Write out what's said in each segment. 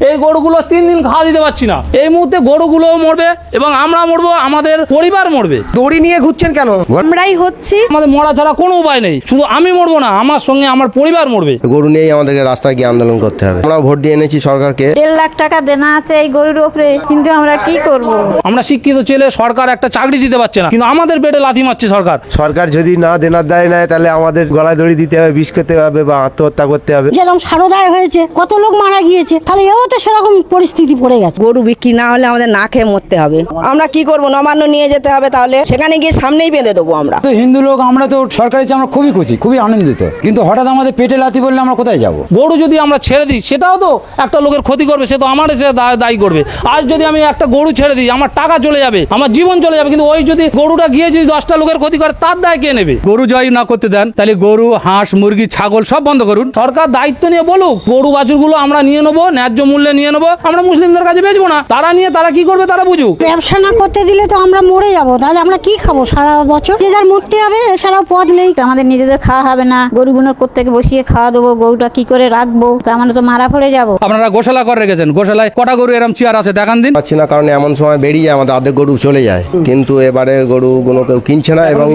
এই গরুগুলো 3 দিন খাওয়া দিতে পারছি না। এই মুহূর্তে গরুগুলো মরবে এবং আমরা মরবো, আমাদের পরিবার মরবে। দড়ি নিয়ে ঘুরছেন কেন? আমরাই হচ্ছি, আমাদের মরা ছাড়া কোনো উপায় নেই। শুধু আমি মরবো না, আমার সঙ্গে আমার পরিবার মরবে। গরু নিয়েই আমাদেরকে রাস্তায় গিয়ে আন্দোলন করতে হবে। আমরা ভোট দিয়ে এনেছি সরকারকে। 1.5 লাখ টাকা দেনা আছে এই গরুর উপরে, কিন্তু আমরা কি করব? আমরা শিক্ষিত ছেলে, সরকার একটা চাকরি দিতে পারছে না, কিন্তু আমাদের পেটে লাথি মারছে সরকার। সরকার যদি না দেনার দায় নেয় তাহলে আমাদের গলায় দড়ি দিতে হবে, বিষ খেতে হবে বা আত্মহত্যা করতে হবে। যেরকম সারদায় হয়েছে, কত লোক মারা গিয়েছে, তাহলে এও তো সেরকম পরিস্থিতি পড়ে গেছে। গরু বিক্রি না হলে আমাদের না খেয়ে মরতে হবে। আমরা কি করব? নবান্ন নিয়ে যেতে হবে, তাহলে সেখানে গিয়ে সামনেই বেঁধে দেবো আমরা। তো হিন্দু লোক, আমরা তো সরকারি আমরা খুবই খুশি, খুবই আনন্দিত, কিন্তু হঠাৎ আমাদের পেটে লাথি বললে আমরা কোথায় যাব? গরু যদি আমরা ছেড়ে দিই, সেটাও তো একটা লোকের ক্ষতি করবে, সে তো আমার সে দায়ী করবে। আজ যদি আমি একটা গরু ছেড়ে দিই, আমার টাকা চলে যাবে, আমার জীবন চলে যাবে, কিন্তু ওই যদি গরুটা গিয়ে যদি 10টা লোকের ক্ষতি করে, তার দায় কে নেবে? গরু জয় না করতে দেন, তাহলে গরু, হাঁস, মুরগি, ছাগল সব বন্ধ করুন। সরকার দায়িত্ব নিয়ে বলুক, গরু বাছুরগুলো আমরা নিয়ে নেবো, ন্যায্য মূল্যে নিয়ে নেবো, আমরা মুসলিমদের কাছে বেচবো না। তারা নিয়ে তারা কি করবে তারা বুঝুক। ব্যবসা না করতে দিলে তো আমরা মরে যাবো, তাহলে আমরা কি খাবো সারা বছর? যে যার মরতে হবে, এছাড়াও পথ নেই। আমাদের নিজেদের খাওয়া হবে না, গরুগুলোর কোত্থেকে বসিয়ে খাওয়া দেবো, গরুটা কি করে রাখবো? তা আমরা তো মারা পড়ে যাবো। আপনারা গোশালা করে রেখেছেন, গোশালায় কটা গরু এরম চেয়ার আছে দেখান দিন। পাচ্ছি না, কারণ এমন সময় বেরিয়ে আমাদের অর্ধেক গরু চলে যায়, কিন্তু এবারে গরুগুলো কেউ কিনছে না এবং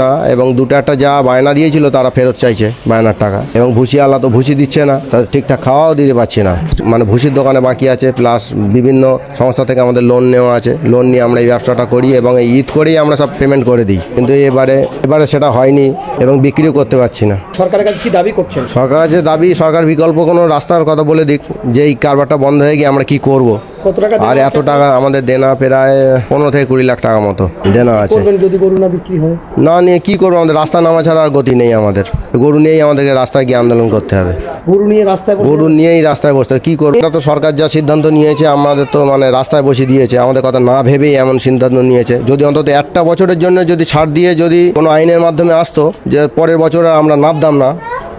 না, এবং দুটো একটা যা বায়না দিয়েছিল তারা ফেরত চাইছে বায়নার টাকা, এবং ভুসিওয়ালা তো ভুসি দিচ্ছে না, তাদের ঠিকঠাক খাওয়াও দিতে পারছি না। মানে ভুসির দোকানে বাকি আছে, প্লাস বিভিন্ন সংস্থা থেকে আমাদের লোন নেওয়া আছে, লোন নিয়ে আমরা এই ব্যবসাটা করি এবং এই ঈদ করেই আমরা সব পেমেন্ট করে দিই, কিন্তু এবারে সেটা হয়নি এবং বিক্রিও করতে পারছি না। সরকারের কাছে কি দাবি করছেন? সরকারের যে দাবি, সরকার বিকল্প কোনো রাস্তার কথা বলে দিক, যে এই কারবারটা বন্ধ হয়ে গিয়ে আমরা কি করব। কত টাকা আর এত টাকা আমাদের দেনা প্রায় 15 থেকে 20 লাখ টাকা মতো দেনা আছে। করবেন যদি গরু না বিক্রি হয়? না নিয়ে কি করবো, আমাদের রাস্তা নামা ছাড়া আর গতি নেই। আমাদের গরু নিয়েই আমাদেরকে রাস্তায় গিয়ে আন্দোলন করতে হবে। গরু নিয়ে রাস্তায় বসে? গরু নিয়েই রাস্তায় বসতে হবে। কি করবো? এটা তো সরকার যা সিদ্ধান্ত নিয়েছে, আমাদের তো মানে রাস্তায় বসে দিয়েছে, আমাদের কথা না ভেবেই এমন সিদ্ধান্ত নিয়েছে। যদি অন্তত একটা বছরের জন্য যদি ছাড় দিয়ে যদি কোনো আইনের মাধ্যমে আসতো যে পরের বছর আর আমরা নামতাম না,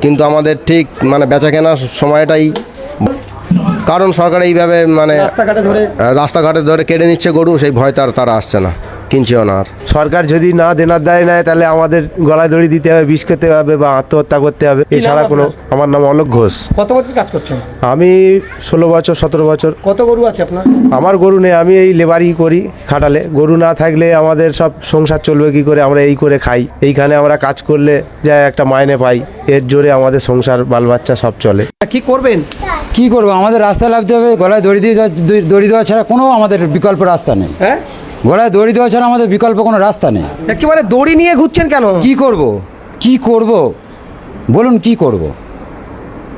কিন্তু আমাদের ঠিক মানে বেচা কেনার সময়টাই, কারণ সরকার এইভাবে মানে রাস্তাঘাটে ধরে কেড়ে নিচ্ছে গরু, সেই ভয় তারা আসছে না, কিনছেও না। আর সরকার যদি না দেনার দায় নেয় তাহলে আমাদের গলায় দড়ি দিতে হবে, বিষ খেতে হবে বা আত্মহত্যা করতে হবে, এছাড়া কোনো। আমার নাম অলোক ঘোষ। কত বছর কাজ করছেন? আমি 16 বছর 17 বছর। কত গরু আছে আপনার? আমার গরু নেই, আমি এই লেবারই করি খাটালে। গরু না থাকলে আমাদের সব সংসার চলবে কি করে? আমরা এই করে খাই, এইখানে আমরা কাজ করলে যা একটা মাইনে পাই, এর জোরে আমাদের সংসার বাল বাচ্চা সব চলে। কি করবেন? কি করবো? আমাদের রাস্তায় লাভতে হবে, গলায় দড়ি দেওয়া ছাড়া কোনো আমাদের বিকল্প রাস্তা নেই। হ্যাঁ, গলায় দড়ি দেওয়া ছাড়া আমাদের বিকল্প কোনো রাস্তা নেই। একেবারে দড়ি নিয়ে ঘুরছেন কেন? কি করব? কি করব বলুন, কি করব?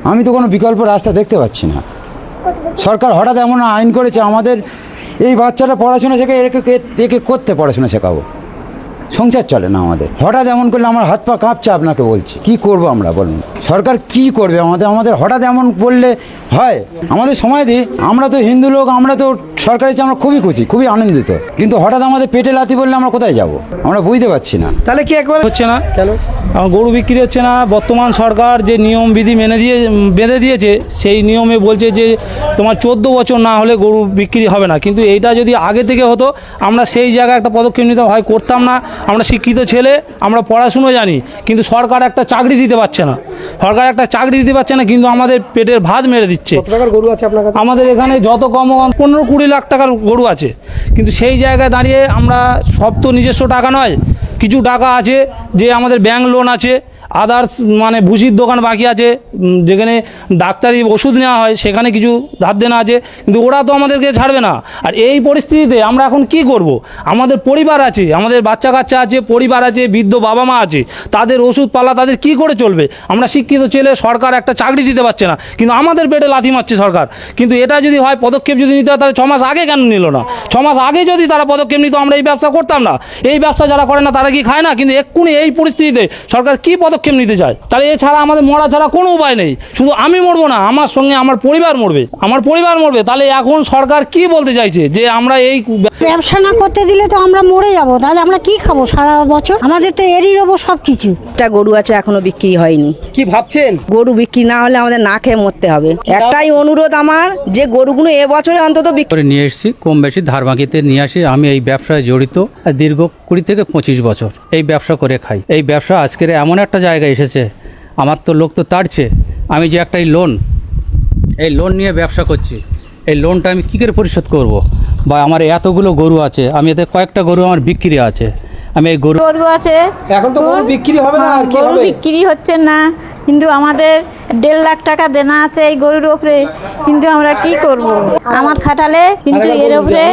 আমি তো কোনো বিকল্প রাস্তা দেখতে পাচ্ছি না। সরকার হঠাৎ এমন আইন করেছে, আমাদের এই বাচ্চাটা পড়াশোনা শেখে, একে করতে পড়াশোনা শেখাবো, সংসার চলে না আমাদের। হঠাৎ এমন করলে আমার হাত পা কাঁপছে, আপনাকে বলছি। কি করব আমরা বলুন? সরকার কি করবে আমাদের হঠাৎ এমন বললে হয়? আমাদের সময় দিই, আমরা তো হিন্দু লোক, আমরা তো সরকারি আমরা খুবই খুশি, খুবই আনন্দিত, কিন্তু হঠাৎ আমাদের পেটে লাথি বললে আমরা কোথায় যাব? আমরা বুঝতে পারছি না। তাহলে কি একবার হচ্ছে না কেন? গরু বিক্রি হচ্ছে না। বর্তমান সরকার যে নিয়ম বিধি বেঁধে দিয়েছে, সেই নিয়মে বলছে যে তোমার 14 বছর না হলে গরু বিক্রি হবে না। কিন্তু এইটা যদি আগে থেকে হতো, আমরা সেই জায়গায় একটা পদক্ষেপ নিতে হয় করতাম না। আমরা শিক্ষিত ছেলে, আমরা পড়াশুনো জানি, কিন্তু সরকার একটা চাকরি দিতে পারছে না। সরকার একটা চাকরি দিতে পারছে না, কিন্তু আমাদের পেটের ভাত মেরে দিচ্ছে। কত টাকার গরু আছে আপনার কাছে? আমাদের এখানে যত কম 15-20 লাখ টাকার গরু আছে, কিন্তু সেই জায়গায় দাঁড়িয়ে আমরা সব তো নিজস্ব টাকা নয়, কিছু টাকা আছে যে আমাদের ব্যাংক লোন আছে, আদার্স মানে ভুসির দোকান বাকি আছে, যেখানে ডাক্তারি ওষুধ নেওয়া হয়, সেখানে কিছু ধার দেনা আছে, কিন্তু ওরা তো আমাদেরকে ছাড়বে না। আর এই পরিস্থিতিতে আমরা এখন কি করব? আমাদের পরিবার আছে, আমাদের বাচ্চা কাচ্চা আছে, পরিবার আছে, বৃদ্ধ বাবা মা আছে, তাদের ওষুধ পালা তাদের কি করে চলবে? আমরা শিক্ষিত ছেলে, সরকার একটা চাকরি দিতে পারছে না, কিন্তু আমাদের পেটে লাথি মারছে সরকার। কিন্তু এটা যদি হয়, পদক্ষেপ যদি নিতে হয়, তাহলে 6 মাস আগে কেন নিল না? 6 মাস আগে যদি তারা পদক্ষেপ নিত, আমরা এই ব্যবসা করতাম না। এই ব্যবসা যারা করে না তারা কি খায় না? কিন্তু এক্ষুনি এই পরিস্থিতিতে সরকার কি পদক্ষেপ নিতে চায়? তাহলে এছাড়া আমাদের মরা ছাড়া কোনো উপায় নেই। শুধু আমি মরবো না, আমার সঙ্গে আমার পরিবার মরবে, আমার পরিবার মরবে। তাহলে এখন সরকার কি বলতে চাইছে? যে আমরা এই ব্যবসা না করতে দিলে তো আমরা মরে যাবো, তাহলে আমরা কি খাবো সারা বছর? আমাদের তো এরই রোবো সব কিছু। একটা গরু আছে, এখনো বিক্রি হয়নি। কি ভাবছেন? গরু বিক্রি না হলে আমাদের না খেয়ে মরতে হবে। একটাই অনুরোধ আমার, যে গরুগুলো এবছরে অন্তত বিক্রি করে নিয়ে এসেছি, কম বেশি ধার বাকিতে নিয়ে আসি। আমি এই ব্যবসায় জড়িত দীর্ঘ 20 থেকে 25 বছর এই ব্যবসা করে খাই। এই ব্যবসা আজকের এমন একটা জায়গায় এসেছে, আমার তো লোক তো তাড়ছে। আমি যে একটাই লোন এই লোন নিয়ে ব্যবসা করছি, এই লোনটা আমি কী করে পরিশোধ করব? বা আমার এতগুলো গরু আছে, আমি এতে কয়েকটা গরু আমার বিক্রি আছে, আমি এই গরু গরু আছে, এখন তো গরু বিক্রি হবে না, আর কি গরু হবে? বিক্রি হচ্ছে না, কিন্তু আমাদের 1.5 লাখ টাকা দেনা আছে এই গরুর উপরে, কিন্তু আমরা কি করব? আমার খাটালে কিন্তু এর উপরে